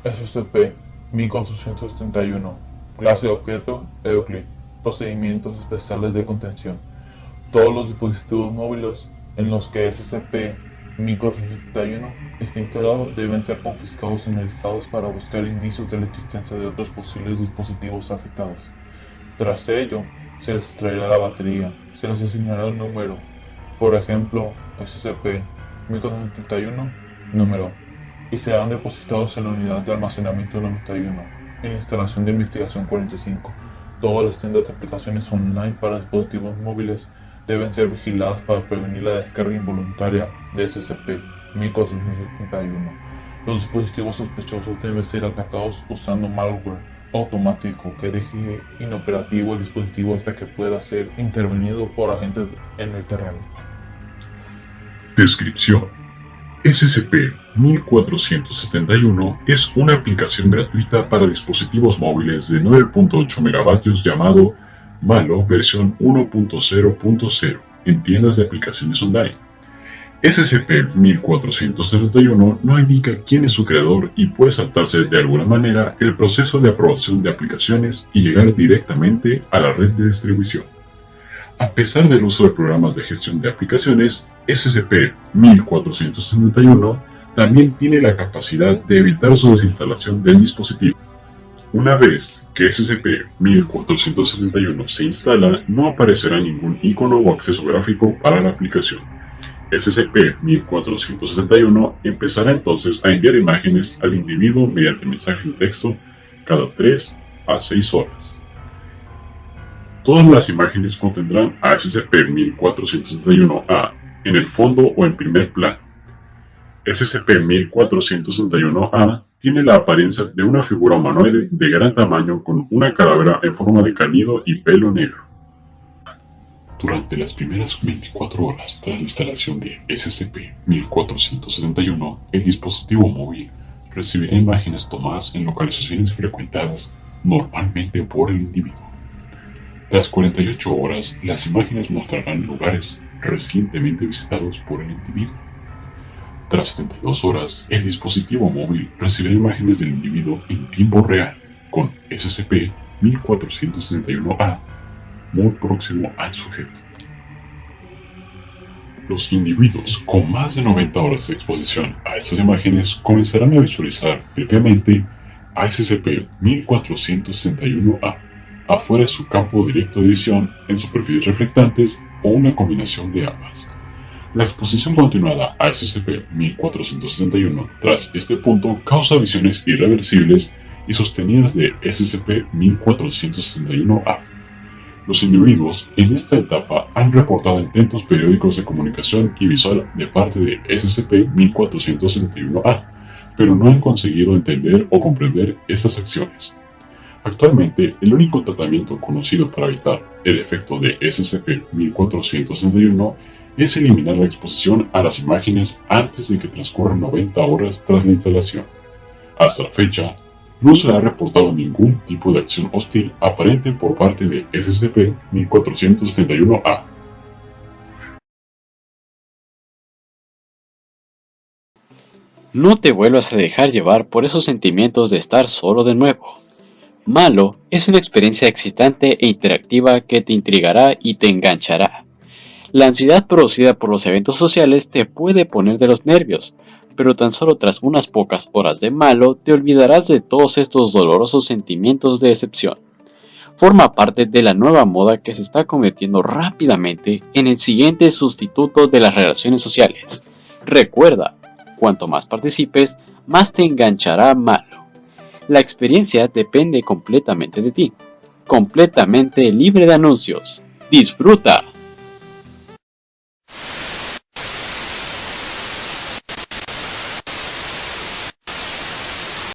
SCP-1471. Clase de objeto Euclid. Procedimientos especiales de contención. Todos los dispositivos móviles en los que SCP-1471 esté instalado deben ser confiscados y analizados para buscar indicios de la existencia de otros posibles dispositivos afectados. Tras ello, se les extraerá la batería, se les asignará un número, por ejemplo, SCP-1471 número, y serán depositados en la unidad de almacenamiento 91, en la instalación de investigación 45. Todas las tiendas de aplicaciones online para dispositivos móviles deben ser vigiladas para prevenir la descarga involuntaria de SCP-1471. Los dispositivos sospechosos deben ser atacados usando malware automático que deje inoperativo el dispositivo hasta que pueda ser intervenido por agentes en el terreno. Descripción: SCP-1471 es una aplicación gratuita para dispositivos móviles de 9.8 megavatios llamado Malo versión 1.0.0 en tiendas de aplicaciones online. SCP-1471 no indica quién es su creador y puede saltarse de alguna manera el proceso de aprobación de aplicaciones y llegar directamente a la red de distribución. A pesar del uso de programas de gestión de aplicaciones, SCP-1471 también tiene la capacidad de evitar su desinstalación del dispositivo. Una vez que SCP-1471 se instala, no aparecerá ningún icono o acceso gráfico para la aplicación. SCP-1471 empezará entonces a enviar imágenes al individuo mediante mensajes de texto cada 3 a 6 horas. Todas las imágenes contendrán a SCP-1471-A en el fondo o en primer plano. SCP-1471-A tiene la apariencia de una figura humanoide de gran tamaño con una calavera en forma de cánido y pelo negro. Durante las primeras 24 horas tras la instalación de SCP-1471, el dispositivo móvil recibirá imágenes tomadas en localizaciones frecuentadas normalmente por el individuo. Tras 48 horas, las imágenes mostrarán lugares recientemente visitados por el individuo. Tras 72 horas, el dispositivo móvil recibirá imágenes del individuo en tiempo real, con SCP-1471-A muy próximo al sujeto. Los individuos con más de 90 horas de exposición a estas imágenes comenzarán a visualizar previamente a SCP-1471-A afuera de su campo directo de visión en superficies reflectantes o una combinación de ambas. La exposición continuada a SCP-1471 tras este punto causa visiones irreversibles y sostenidas de SCP-1471-A. Los individuos en esta etapa han reportado intentos periódicos de comunicación y visual de parte de SCP-1471-A, pero no han conseguido entender o comprender estas acciones. Actualmente, el único tratamiento conocido para evitar el efecto de SCP-1471 es eliminar la exposición a las imágenes antes de que transcurran 90 horas tras la instalación. Hasta la fecha, no se ha reportado ningún tipo de acción hostil aparente por parte de SCP-1471-A. No te vuelvas a dejar llevar por esos sentimientos de estar solo de nuevo. Malo es una experiencia excitante e interactiva que te intrigará y te enganchará. La ansiedad producida por los eventos sociales te puede poner de los nervios, pero tan solo tras unas pocas horas de Malo te olvidarás de todos estos dolorosos sentimientos de decepción. Forma parte de la nueva moda que se está convirtiendo rápidamente en el siguiente sustituto de las relaciones sociales. Recuerda, cuanto más participes, más te enganchará Malo. La experiencia depende completamente de ti, completamente libre de anuncios. ¡Disfruta!